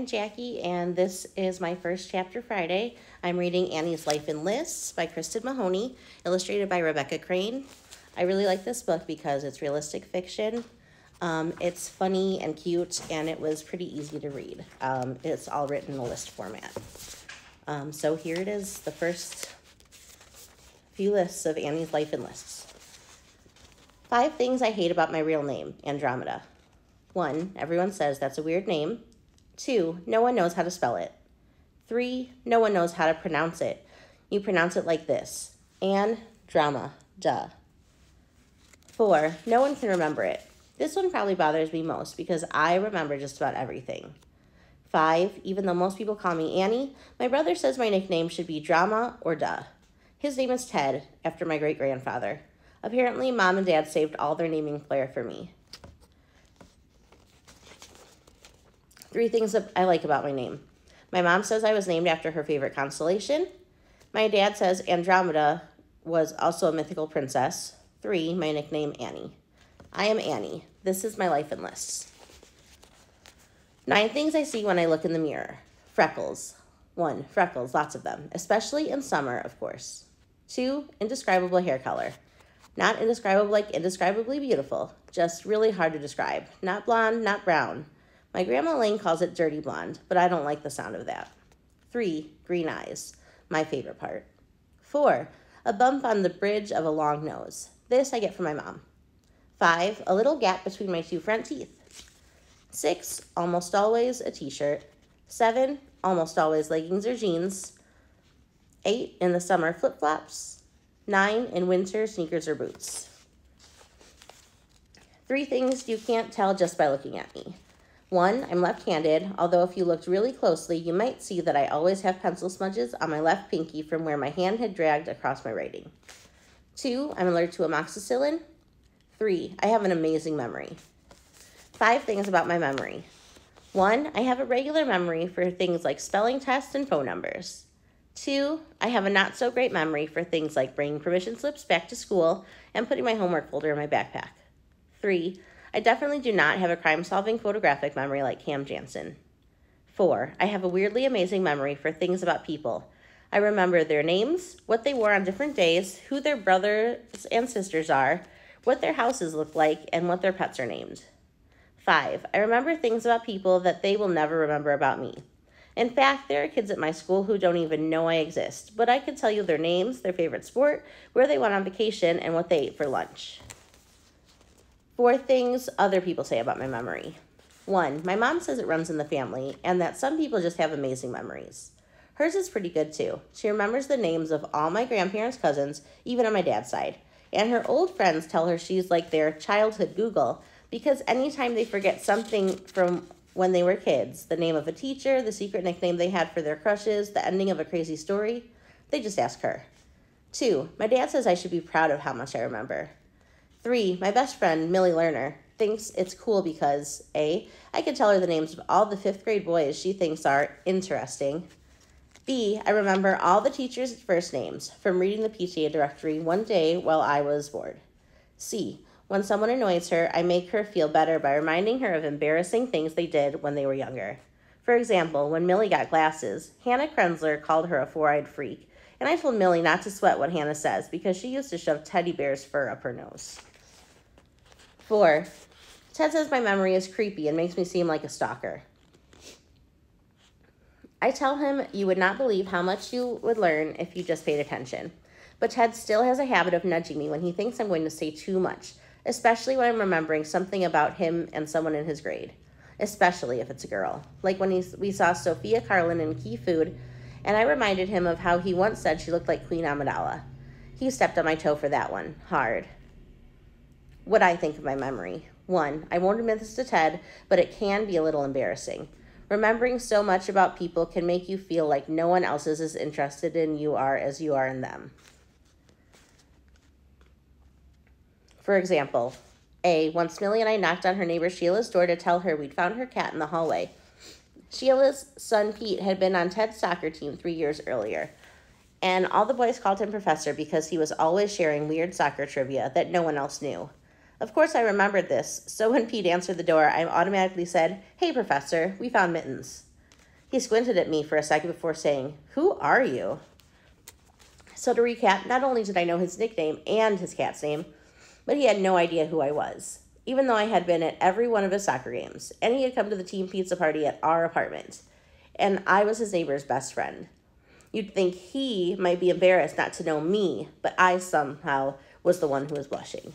I'm Jackie, and this is my first chapter Friday. I'm reading Annie's Life in Lists by Kristen Mahoney, illustrated by Rebecca Crane. I really like this book because it's realistic fiction. It's funny and cute, and it was pretty easy to read. It's all written in a list format. So here it is, the first few lists of Annie's Life in Lists. 5 things I hate about my real name, Andromeda. 1, everyone says that's a weird name. 2, no one knows how to spell it. 3, no one knows how to pronounce it. You pronounce it like this, Andromeda, duh. 4, no one can remember it. This one probably bothers me most because I remember just about everything. 5, even though most people call me Annie, my brother says my nickname should be Drama or Duh. His name is Ted, after my great-grandfather. Apparently, Mom and Dad saved all their naming flair for me. 3 things that I like about my name. My mom says I was named after her favorite constellation. My dad says Andromeda was also a mythical princess. 3, my nickname, Annie. I am Annie. This is my life in lists. 9 things I see when I look in the mirror. Freckles. 1, freckles, lots of them, especially in summer, of course. 2, indescribable hair color. Not indescribable like indescribably beautiful, just really hard to describe. Not blonde, not brown. My grandma Lane calls it dirty blonde, but I don't like the sound of that. 3, green eyes, my favorite part. 4, a bump on the bridge of a long nose. This I get from my mom. 5, a little gap between my 2 front teeth. 6, almost always a t-shirt. 7, almost always leggings or jeans. 8, in the summer, flip-flops. 9, in winter, sneakers or boots. 3 things you can't tell just by looking at me. 1, I'm left-handed, although if you looked really closely, you might see that I always have pencil smudges on my left pinky from where my hand had dragged across my writing. 2, I'm allergic to amoxicillin. 3, I have an amazing memory. 5 things about my memory. 1, I have a regular memory for things like spelling tests and phone numbers. 2, I have a not-so-great memory for things like bringing permission slips back to school and putting my homework folder in my backpack. 3, I definitely do not have a crime-solving photographic memory like Cam Jansen. 4, I have a weirdly amazing memory for things about people. I remember their names, what they wore on different days, who their brothers and sisters are, what their houses look like, and what their pets are named. 5, I remember things about people that they will never remember about me. In fact, there are kids at my school who don't even know I exist, but I can tell you their names, their favorite sport, where they went on vacation, and what they ate for lunch. 4 things other people say about my memory. 1, my mom says it runs in the family, and that some people just have amazing memories. Hers is pretty good, too. She remembers the names of all my grandparents' cousins, even on my dad's side. And her old friends tell her she's like their childhood Google, because anytime they forget something from when they were kids, the name of a teacher, the secret nickname they had for their crushes, the ending of a crazy story, they just ask her. 2, my dad says I should be proud of how much I remember. 3, my best friend, Millie Lerner, thinks it's cool because A, I can tell her the names of all the 5th grade boys she thinks are interesting. B, I remember all the teachers' first names from reading the PTA directory one day while I was bored. C, when someone annoys her, I make her feel better by reminding her of embarrassing things they did when they were younger. For example, when Millie got glasses, Hannah Krenzler called her a 4-eyed freak, and I told Millie not to sweat what Hannah says because she used to shove teddy bear's fur up her nose. 4, Ted says my memory is creepy and makes me seem like a stalker. I tell him you would not believe how much you would learn if you just paid attention. But Ted still has a habit of nudging me when he thinks I'm going to say too much, especially when I'm remembering something about him and someone in his grade, especially if it's a girl. Like when we saw Sophia Carlin in Key Food, and I reminded him of how he once said she looked like Queen Amidala. He stepped on my toe for that one, hard. What I think of my memory. 1, I won't admit this to Ted, but it can be a little embarrassing. Remembering so much about people can make you feel like no one else is as interested in you are as you are in them. For example, A, once Millie and I knocked on her neighbor Sheila's door to tell her we'd found her cat in the hallway. Sheila's son Pete had been on Ted's soccer team 3 years earlier, and all the boys called him Professor because he was always sharing weird soccer trivia that no one else knew. Of course I remembered this, so when Pete answered the door, I automatically said, "Hey, Professor, we found Mittens." He squinted at me for a second before saying, "Who are you?" So to recap, not only did I know his nickname and his cat's name, but he had no idea who I was, even though I had been at every one of his soccer games, and he had come to the team pizza party at our apartment, and I was his neighbor's best friend. You'd think he might be embarrassed not to know me, but I somehow was the one who was blushing.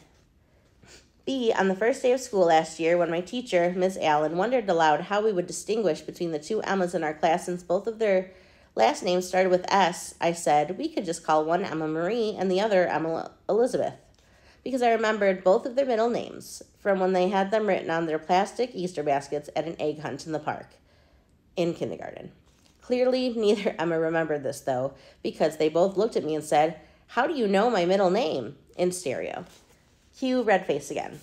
B, on the first day of school last year, when my teacher, Miss Allen, wondered aloud how we would distinguish between the two Emmas in our class since both of their last names started with S, I said we could just call one Emma Marie and the other Emma Elizabeth, because I remembered both of their middle names from when they had them written on their plastic Easter baskets at an egg hunt in the park in kindergarten. Clearly, neither Emma remembered this, though, because they both looked at me and said, "How do you know my middle name?" in stereo. Cue red face again.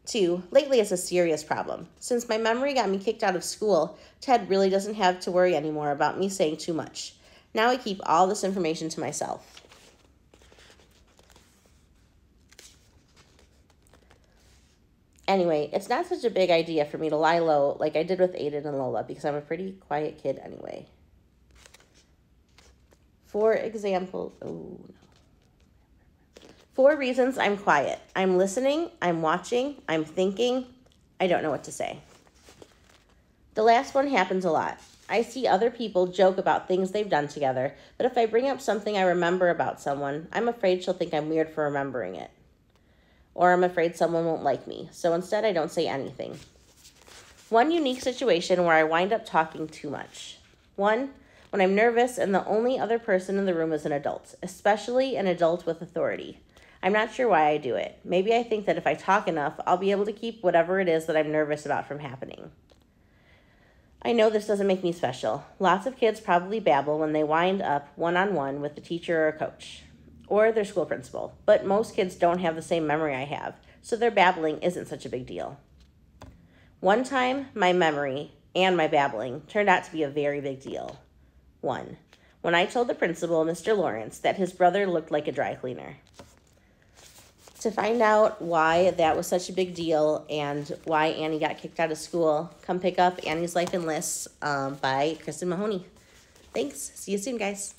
2, lately it's a serious problem. Since my memory got me kicked out of school, Ted really doesn't have to worry anymore about me saying too much. Now I keep all this information to myself. Anyway, it's not such a big idea for me to lie low like I did with Aiden and Lola because I'm a pretty quiet kid anyway. For example, 4 reasons I'm quiet. I'm listening, I'm watching, I'm thinking, I don't know what to say. The last one happens a lot. I see other people joke about things they've done together, but if I bring up something I remember about someone, I'm afraid she'll think I'm weird for remembering it. Or I'm afraid someone won't like me, so instead I don't say anything. One unique situation where I wind up talking too much. 1, when I'm nervous and the only other person in the room is an adult, especially an adult with authority. I'm not sure why I do it. Maybe I think that if I talk enough, I'll be able to keep whatever it is that I'm nervous about from happening. I know this doesn't make me special. Lots of kids probably babble when they wind up one-on-one with a teacher or a coach, or their school principal, but most kids don't have the same memory I have, so their babbling isn't such a big deal. One time, my memory and my babbling turned out to be a very big deal. 1, when I told the principal, Mr. Lawrence, that his brother looked like a dry cleaner. To find out why that was such a big deal and why Annie got kicked out of school, come pick up Annie's Life in Lists by Kristen Mahoney. Thanks. See you soon, guys.